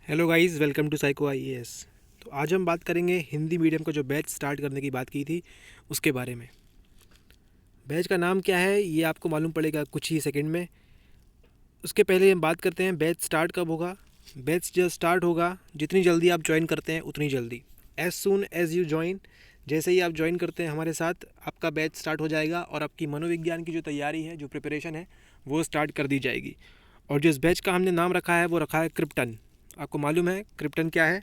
Hello guys, welcome to Psycho IAS. तो आज हम बात करेंगे हिंदी मीडियम का जो बैच स्टार्ट करने की बात की थी उसके बारे में। बैच का नाम क्या है ये आपको मालूम पड़ेगा कुछ ही सेकंड में। उसके पहले हम बात करते हैं बैच स्टार्ट कब होगा। बैच जब स्टार्ट होगा, जितनी जल्दी आप ज्वाइन करते हैं उतनी जल्दी, as soon as you join, जैसे ही आप ज्वाइन करते हैं हमारे साथ आपका बैच स्टार्ट हो जाएगा और आपकी मनोविज्ञान की जो तैयारी है, जो प्रिपरेशन है, वो स्टार्ट कर दी जाएगी। और जिस बैच का हमने नाम रखा है वो रखा है क्रिप्टन। आपको मालूम है क्रिप्टन क्या है,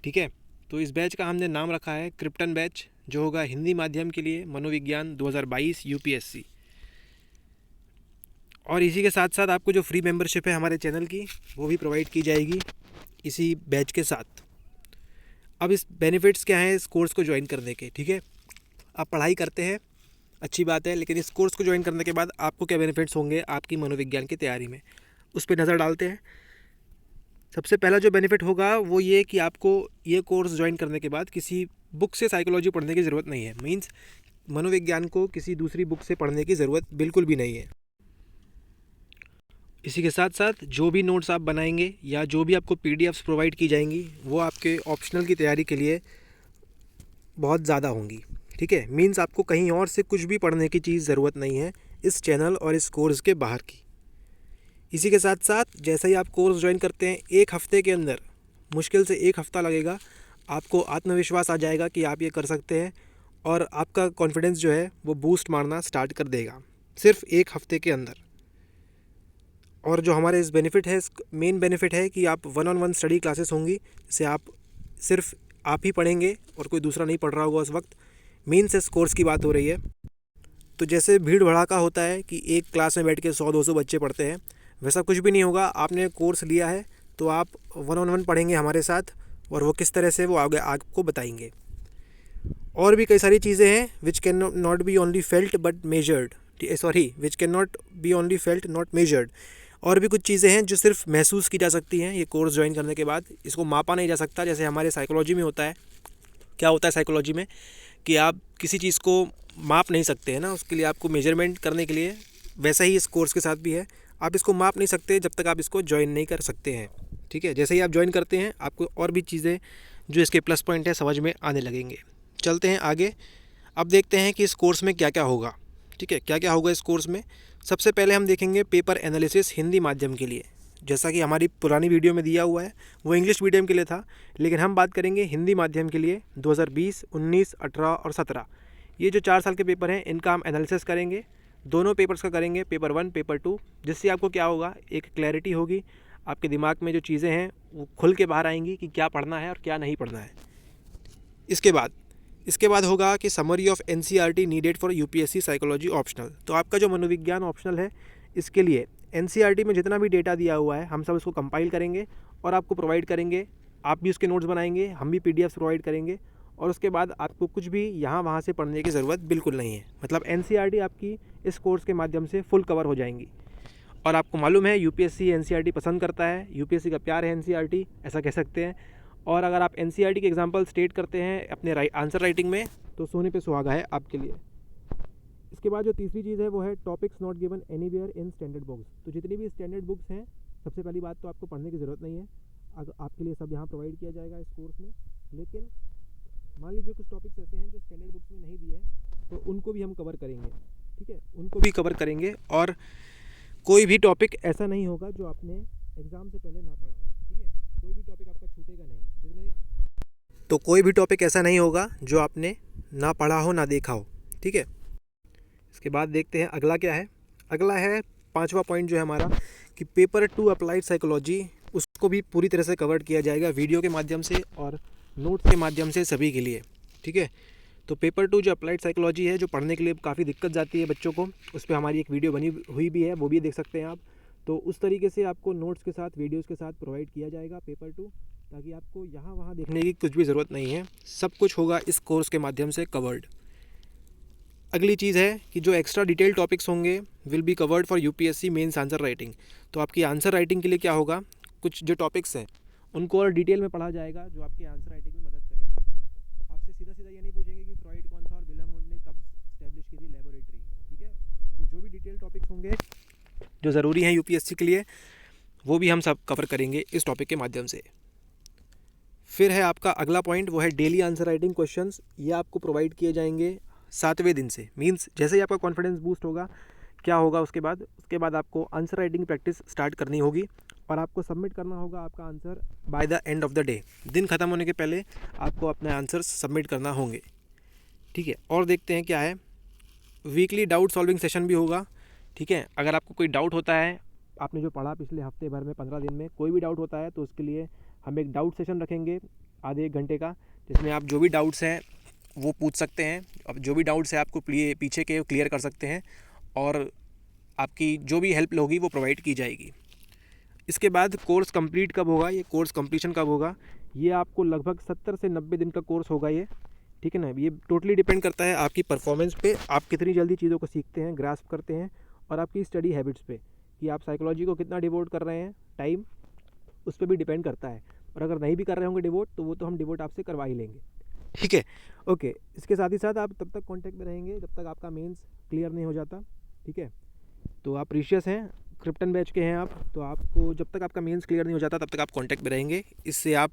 ठीक है। तो इस बैच का हमने नाम रखा है क्रिप्टन बैच, जो होगा हिंदी माध्यम के लिए मनोविज्ञान 2022 यूपीएससी। और इसी के साथ साथ आपको जो फ्री मेंबरशिप है हमारे चैनल की, वो भी प्रोवाइड की जाएगी इसी बैच के साथ। अब इस बेनिफिट्स क्या हैं इस कोर्स को ज्वाइन करने के, ठीक है। आप पढ़ाई करते हैं, अच्छी बात है, लेकिन इस कोर्स को ज्वाइन करने के बाद आपको क्या बेनिफिट्स होंगे आपकी मनोविज्ञान की तैयारी में, उस पर नज़र डालते हैं। सबसे पहला जो बेनिफिट होगा वो ये कि आपको ये कोर्स ज्वाइन करने के बाद किसी बुक से साइकोलॉजी पढ़ने की ज़रूरत नहीं है। मींस मनोविज्ञान को किसी दूसरी बुक से पढ़ने की ज़रूरत बिल्कुल भी नहीं है। इसी के साथ साथ जो भी नोट्स आप बनाएंगे या जो भी आपको पीडीएफ्स प्रोवाइड की जाएंगी वो आपके ऑप्शनल की तैयारी के लिए बहुत ज़्यादा होंगी, ठीक है। मींस आपको कहीं और से कुछ भी पढ़ने की चीज़ ज़रूरत नहीं है इस चैनल और इस कोर्स के बाहर की। इसी के साथ साथ जैसे ही आप कोर्स ज्वाइन करते हैं, एक हफ़्ते के अंदर, मुश्किल से एक हफ़्ता लगेगा, आपको आत्मविश्वास आ जाएगा कि आप ये कर सकते हैं और आपका कॉन्फिडेंस जो है वो बूस्ट मारना स्टार्ट कर देगा सिर्फ एक हफ़्ते के अंदर। और जो हमारे इस बेनिफिट है, इस मेन बेनिफिट है कि आप 1-on-1 स्टडी क्लासेस होंगी, जिसे आप सिर्फ आप ही पढ़ेंगे और कोई दूसरा नहीं पढ़ रहा होगा उस वक्त। मीन्स इस कोर्स की बात हो रही है। तो जैसे भीड़ भड़ाका होता है कि एक क्लास में बैठ के 100-200 बच्चे पढ़ते हैं, वैसा कुछ भी नहीं होगा। आपने कोर्स लिया है तो आप 1-on-1 पढ़ेंगे हमारे साथ, और वो किस तरह से वो आगे आपको बताएंगे। और भी कई सारी चीज़ें हैं which can not be only felt but measured, which can not be only felt not measured. और भी कुछ चीज़ें हैं जो सिर्फ महसूस की जा सकती हैं ये कोर्स ज्वाइन करने के बाद। इसको मापा नहीं जा सकता, जैसे हमारे साइकोलॉजी में होता है। क्या होता है साइकोलॉजी में कि आप किसी चीज़ को माप नहीं सकते हैं ना, उसके लिए आपको मेजरमेंट करने के लिए, वैसा ही इस कोर्स के साथ भी है। आप इसको माप नहीं सकते जब तक आप इसको ज्वाइन नहीं कर सकते हैं, ठीक है। जैसे ही आप ज्वाइन करते हैं आपको और भी चीज़ें जो इसके प्लस पॉइंट है समझ में आने लगेंगे। चलते हैं आगे। अब देखते हैं कि इस कोर्स में क्या क्या होगा, ठीक है। क्या क्या होगा इस कोर्स में। सबसे पहले हम देखेंगे पेपर एनालिसिस हिंदी माध्यम के लिए। जैसा कि हमारी पुरानी वीडियो में दिया हुआ है, वो इंग्लिश मीडियम के लिए था, लेकिन हम बात करेंगे हिंदी माध्यम के लिए। 2020, 19, 18 और 17, ये जो 4 साल के पेपर हैं इनका हम एनालिसिस करेंगे। दोनों पेपर्स का करेंगे, पेपर 1, पेपर 2, जिससे आपको क्या होगा, एक क्लैरिटी होगी। आपके दिमाग में जो चीज़ें हैं वो खुल के बाहर आएंगी कि क्या पढ़ना है और क्या नहीं पढ़ना है। इसके बाद होगा कि summary of NCERT needed for UPSC psychology optional. तो आपका जो मनोविज्ञान ऑप्शनल है, इसके लिए एनसीईआरटी में जितना भी डेटा दिया हुआ है हम सब इसको कंपाइल करेंगे और आपको प्रोवाइड करेंगे। आप भी उसके नोट्स बनाएंगे, हम भी पीडीएफ्स प्रोवाइड करेंगे, और उसके बाद आपको कुछ भी यहाँ वहाँ से पढ़ने की ज़रूरत बिल्कुल नहीं है। मतलब एनसीईआरटी आपकी इस कोर्स के माध्यम से फुल कवर हो जाएंगी। और आपको मालूम है यूपीएससी एनसीईआरटी पसंद करता है, यूपीएससी का प्यार है एनसीईआरटी, ऐसा कह सकते हैं। और अगर आप एनसीईआरटी के एग्जाम्पल स्टेट करते हैं अपने आंसर राइटिंग में, तो सोने पे सुहागा है आपके लिए। इसके बाद जो तीसरी चीज़ है वो है topics not given anywhere in standard books. तो जितनी भी स्टैंडर्ड बुक्स हैं, सबसे पहली बात तो आपको पढ़ने की ज़रूरत नहीं है, अगर आपके लिए सब यहाँ प्रोवाइड किया जाएगा इस कोर्स में। लेकिन मान लीजिए कुछ टॉपिक्स ऐसे हैं जो स्टैंडर्ड बुक्स में नहीं दिए हैं, तो उनको भी हम कवर करेंगे, ठीक है, उनको भी कवर करेंगे। और कोई भी टॉपिक ऐसा नहीं होगा जो आपने एग्ज़ाम से पहले ना पढ़ा हो, ठीक है। कोई भी टॉपिक आपका छूटेगा नहीं, कोई भी टॉपिक ऐसा नहीं होगा जो आपने ना पढ़ा हो ना देखा हो, ठीक है। इसके बाद देखते हैं अगला क्या है। अगला है 5वां पॉइंट जो है हमारा, कि पेपर 2 अप्लाइड साइकोलॉजी, उसको भी पूरी तरह से कवर किया जाएगा वीडियो के माध्यम से और नोट्स के माध्यम से सभी के लिए, ठीक है। तो पेपर 2 जो अप्लाइड साइकोलॉजी है, जो पढ़ने के लिए काफ़ी दिक्कत जाती है बच्चों को, उस पर हमारी एक वीडियो बनी हुई भी है, वो भी देख सकते हैं आप। तो उस तरीके से आपको नोट्स के साथ, वीडियोज़ के साथ प्रोवाइड किया जाएगा पेपर 2, ताकि आपको यहाँ वहाँ देखने की कुछ भी ज़रूरत नहीं है, सब कुछ होगा इस कोर्स के माध्यम से कवर्ड। अगली चीज़ है कि जो एक्स्ट्रा डिटेल टॉपिक्स होंगे will be covered for UPSC mains answer writing. तो आपकी आंसर राइटिंग के लिए क्या होगा, कुछ जो टॉपिक्स हैं उनको और डिटेल में पढ़ा जाएगा, जो आपके आंसर राइटिंग में मदद करेंगे। आपसे सीधा सीधा ये नहीं पूछेंगे कि फ्रॉइड कौन था और विलियम वुड ने कब स्टैब्लिश की थी लेबोरेटरी, ठीक है। तो जो भी डिटेल टॉपिक्स होंगे जो ज़रूरी हैं यूपीएससी के लिए, वो भी हम सब कवर करेंगे इस टॉपिक के माध्यम से। फिर है आपका अगला पॉइंट, वो है डेली आंसर राइटिंग क्वेश्चंस। ये आपको प्रोवाइड किए जाएंगे 7वें दिन से। मींस जैसे ही आपका कॉन्फिडेंस बूस्ट होगा, क्या होगा उसके बाद आपको आंसर राइटिंग प्रैक्टिस स्टार्ट करनी होगी और आपको सबमिट करना होगा आपका answer by the end of the day. दिन ख़त्म होने के पहले आपको अपने आंसर्स सबमिट करना होंगे, ठीक है। और देखते हैं क्या है, वीकली डाउट सॉल्विंग सेशन भी होगा, ठीक है। अगर आपको कोई डाउट होता है, आपने जो पढ़ा पिछले हफ्ते भर में 15 दिन में कोई भी डाउट होता है, तो उसके लिए हम एक डाउट सेशन रखेंगे आधे 1 घंटे का, जिसमें आप जो भी डाउट्स हैं वो पूछ सकते हैं। अब जो भी डाउट्स है आपको पीछे के क्लियर कर सकते हैं और आपकी जो भी हेल्प होगी वो प्रोवाइड की जाएगी। इसके बाद कोर्स कंप्लीट कब होगा, ये कोर्स कंप्लीशन कब होगा, ये आपको लगभग 70 से 90 दिन का कोर्स होगा ये, ठीक है ना। ये टोटली डिपेंड करता है आपकी परफॉर्मेंस पे, आप कितनी जल्दी चीज़ों को सीखते हैं, ग्रास्प करते हैं, और आपकी स्टडी हैबिट्स पे, कि आप साइकोलॉजी को कितना डिवोट कर रहे हैं टाइम, उस पर भी डिपेंड करता है। और अगर नहीं भी कर रहे होंगे डिवोट, तो वो तो हम डिवोट आपसे करवा ही लेंगे, ठीक है। ओके, इसके साथ ही साथ आप तब तक कांटेक्ट में रहेंगे जब तक आपका मेंस क्लियर नहीं हो जाता, ठीक है। तो आप प्रीशियस हैं, क्रिप्टन बैच के हैं आप, तो आपको जब तक आपका मेंस क्लियर नहीं हो जाता तब तक आप कांटेक्ट में रहेंगे। इससे आप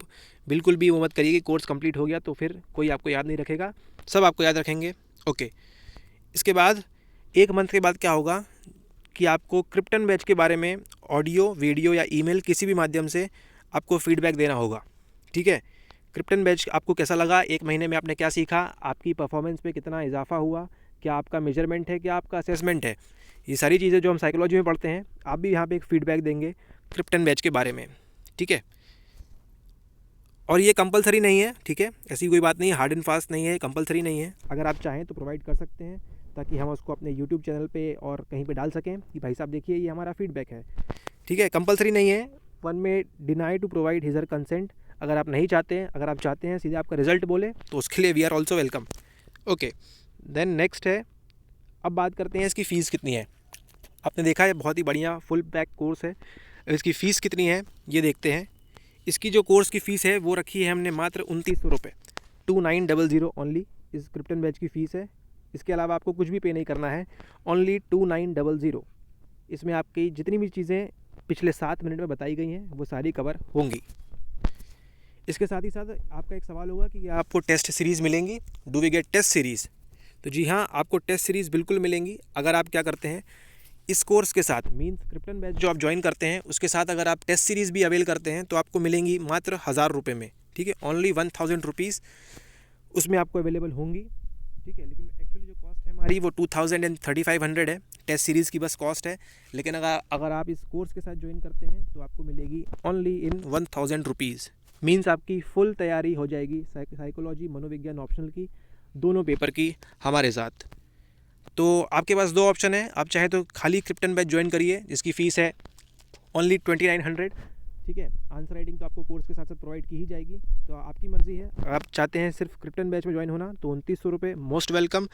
बिल्कुल भी वो मत करिए कि कोर्स कंप्लीट हो गया तो फिर कोई आपको याद नहीं रखेगा, सब आपको याद रखेंगे, ओके। इसके बाद 1 मंथ के बाद क्या होगा कि आपको क्रिप्टन बैच के बारे में ऑडियो, वीडियो या ईमेल किसी भी माध्यम से आपको फीडबैक देना होगा, ठीक है। क्रिप्टन बैच आपको कैसा लगा, 1 महीने में आपने क्या सीखा, आपकी परफॉर्मेंस पे कितना इजाफा हुआ, क्या आपका मेजरमेंट है, क्या आपका असेसमेंट है, ये सारी चीज़ें जो हम साइकोलॉजी में पढ़ते हैं, आप भी यहाँ पे एक फ़ीडबैक देंगे क्रिप्टन बैच के बारे में, ठीक है। और ये कंपलसरी नहीं है, ठीक है, ऐसी कोई बात नहीं है, हार्ड एंड फास्ट नहीं है, कंपलसरी नहीं है। अगर आप चाहें तो प्रोवाइड कर सकते हैं, ताकि हम उसको अपने यूट्यूब चैनल पे और कहीं पे डाल सकें कि भाई साहब देखिए ये हमारा फीडबैक है, ठीक है। कंपलसरी नहीं है, वन में डिनाई टू प्रोवाइड हिजर कंसेंट। अगर आप नहीं चाहते हैं, अगर आप चाहते हैं सीधे आपका रिजल्ट बोले, तो उसके लिए we are also welcome, okay. Then next है, अब बात करते हैं इसकी फ़ीस कितनी है। आपने देखा है बहुत ही बढ़िया फुल पैक कोर्स है, इसकी फ़ीस कितनी है ये देखते हैं। इसकी जो कोर्स की फ़ीस है वो रखी है हमने मात्र 2900 रुपये, 2900 ओनली इस क्रिप्टन बैच की फ़ीस है। इसके अलावा आपको कुछ भी पे नहीं करना है, ओनली 2900। इसमें आपकी जितनी भी चीज़ें पिछले 7 मिनट में बताई गई हैं वो सारी कवर होंगी। इसके साथ ही साथ आपका एक सवाल होगा कि आपको टेस्ट सीरीज़ मिलेंगी, do we get test series. तो जी हाँ, आपको टेस्ट सीरीज़ बिल्कुल मिलेंगी अगर आप क्या करते हैं इस कोर्स के साथ, मीन्स क्रिप्टन बैच जो आप ज्वाइन करते हैं उसके साथ अगर आप टेस्ट सीरीज़ भी अवेल करते हैं तो आपको मिलेंगी मात्र 1000 रुपये में, ठीक है, ओनली 1000 रुपीज़ उसमें आपको अवेलेबल होंगी, ठीक है। लेकिन एक्चुअली जो कॉस्ट है हमारी वो 2000 एंड 3500 है, टेस्ट सीरीज़ की बस कॉस्ट है। लेकिन अगर आप इस कोर्स के साथ ज्वाइन करते हैं तो आपको मिलेगी ओनली इन 1000 रुपीज़। मीन्स आपकी फुल तैयारी हो जाएगी साइकोलॉजी, मनोविज्ञान ऑप्शनल की, दोनों पेपर की हमारे साथ। तो आपके पास 2 ऑप्शन है, आप चाहे तो खाली क्रिप्टन बैच ज्वाइन करिए जिसकी फ़ीस है ओनली 2900, ठीक है। आंसर राइटिंग तो आपको कोर्स के साथ साथ प्रोवाइड की ही जाएगी, तो आपकी मर्ज़ी है। अगर आप चाहते हैं सिर्फ क्रिप्टन बैच में ज्वाइन होना तो 2900 रुपये, मोस्ट वेलकम।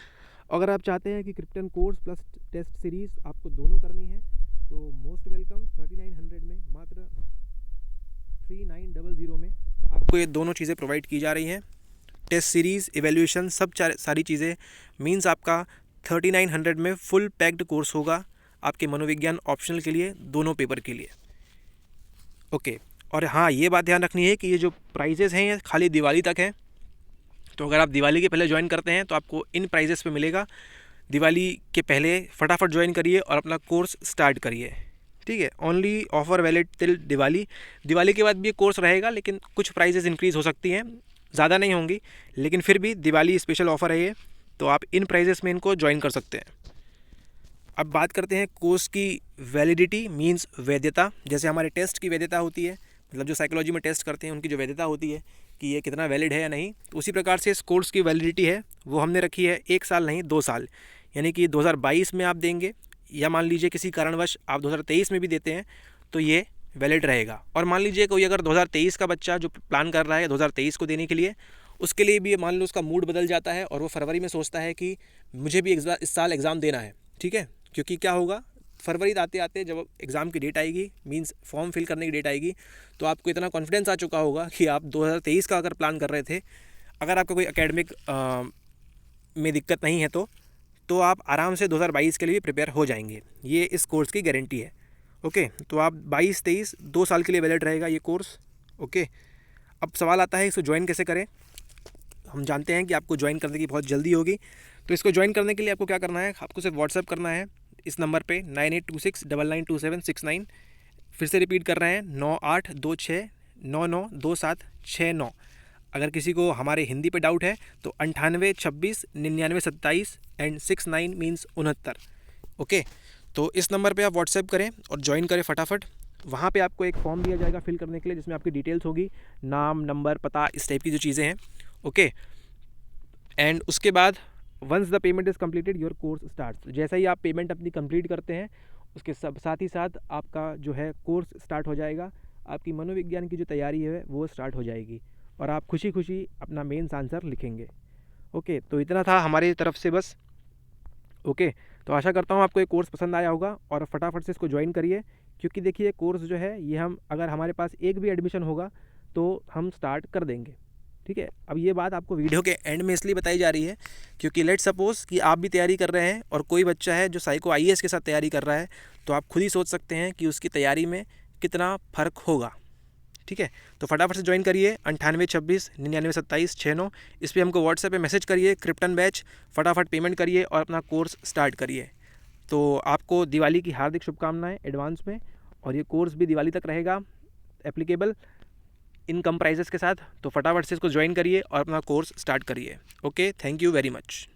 अगर आप चाहते हैं कि Krypton course plus test series आपको दोनों करनी है तो मोस्ट वेलकम। 3900 में, मात्र 3900 में आपको ये दोनों चीज़ें प्रोवाइड की जा रही हैं, टेस्ट सीरीज़, एवेल्यूशन, सब सारी चीज़ें। मीन्स आपका 3900 में फुल पैक्ड कोर्स होगा आपके मनोविज्ञान ऑप्शनल के लिए, दोनों पेपर के लिए, ओके। और हाँ, ये बात ध्यान रखनी है कि ये जो प्राइजेज़ हैं ये खाली दिवाली तक हैं, तो अगर आप दिवाली के पहले ज्वाइन करते हैं तो आपको इन प्राइजेज़ पे मिलेगा। दिवाली के पहले फटाफट ज्वाइन करिए और अपना कोर्स स्टार्ट करिए, ठीक है। Only offer valid till Diwali. Diwali के बाद भी ये कोर्स रहेगा, लेकिन कुछ प्राइजेज़ इंक्रीज़ हो सकती हैं, ज़्यादा नहीं होंगी, लेकिन फिर भी दिवाली स्पेशल ऑफ़र है ये, तो आप इन प्राइजेस में इनको ज्वाइन कर सकते हैं। अब बात करते हैं कोर्स की वैलिडिटी, मींस वैधता। जैसे हमारे टेस्ट की वैधता होती है, मतलब जो साइकोलॉजी में टेस्ट करते हैं उनकी जो वैधता होती है कि ये कितना वैलिड है या नहीं, तो उसी प्रकार से इस कोर्स की वैलिडिटी है वो हमने रखी है 1 साल नहीं 2 साल। यानी कि 2022 में आप देंगे, या मान लीजिए किसी कारणवश आप 2023 में भी देते हैं तो ये वैलिड रहेगा। और मान लीजिए कोई अगर 2023 का बच्चा जो प्लान कर रहा है 2023 को देने के लिए, उसके लिए भी मान लो उसका मूड बदल जाता है और वो फरवरी में सोचता है कि मुझे भी इस साल एग्ज़ाम देना है, ठीक है। क्योंकि क्या होगा, फरवरी आते आते जब एग्ज़ाम की डेट आएगी, मींस फॉर्म फिल करने की डेट आएगी, तो आपको इतना कॉन्फिडेंस आ चुका होगा कि आप 2023 का अगर प्लान कर रहे थे, अगर आपका कोई एकेडमिक में दिक्कत नहीं है तो आप आराम से 2022 के लिए भी प्रिपेयर हो जाएंगे। ये इस कोर्स की गारंटी है, ओके। तो आप 22-23 2 साल के लिए वैलिड रहेगा ये कोर्स, ओके। अब सवाल आता है इसको ज्वाइन कैसे करें। हम जानते हैं कि आपको ज्वाइन करने की बहुत जल्दी होगी, तो इसको ज्वाइन करने के लिए आपको क्या करना है, आपको सिर्फ व्हाट्सएप करना है इस नंबर पे 9826992769। फिर से रिपीट कर रहे हैं 9826992769। अगर किसी को हमारे हिंदी पे डाउट है तो 9826992727 एंड 69 मीन्स 69। ओके, तो इस नंबर पे आप व्हाट्सएप करें और ज्वाइन करें फटाफट। वहाँ पे आपको एक फॉर्म दिया जाएगा फिल करने के लिए, जिसमें आपकी डिटेल्स होगी, नाम, नंबर, पता, इस टाइप की जो चीज़ें हैं। ओके, एंड उसके बाद once the payment is completed your course start. जैसा ही आप पेमेंट अपनी कंप्लीट करते हैं उसके साथ ही साथ आपका जो है कोर्स स्टार्ट हो जाएगा। आपकी मनोविज्ञान की जो तैयारी है वो स्टार्ट हो जाएगी और आप खुशी खुशी अपना मेंस आंसर लिखेंगे। ओके, तो इतना था हमारी तरफ से बस। ओके, तो आशा करता हूँ आपको ये कोर्स पसंद आया होगा और फटाफट से इसको ज्वाइन करिए, क्योंकि देखिए कोर्स जो है ये हम अगर हमारे पास एक भी एडमिशन होगा तो हम स्टार्ट कर देंगे। ठीक है, अब ये बात आपको वीडियो के एंड में इसलिए बताई जा रही है क्योंकि लेट्स सपोज़ कि आप भी तैयारी कर रहे हैं और कोई बच्चा है जो साइको IAS के साथ तैयारी कर रहा है, तो आप खुद ही सोच सकते हैं कि उसकी तैयारी में कितना फ़र्क होगा। ठीक है, तो फटाफट से ज्वाइन करिए 9826992769। इस पर हमको व्हाट्सएप पे मैसेज करिए क्रिप्टन बैच, फटाफट पेमेंट करिए और अपना कोर्स स्टार्ट करिए। तो आपको दिवाली की हार्दिक शुभकामनाएं एडवांस में, और ये कोर्स भी दिवाली तक रहेगा एप्लीकेबल इन कम प्राइजेस के साथ। तो फटाफट से इसको ज्वाइन करिए और अपना कोर्स स्टार्ट करिए। Okay, thank you very much.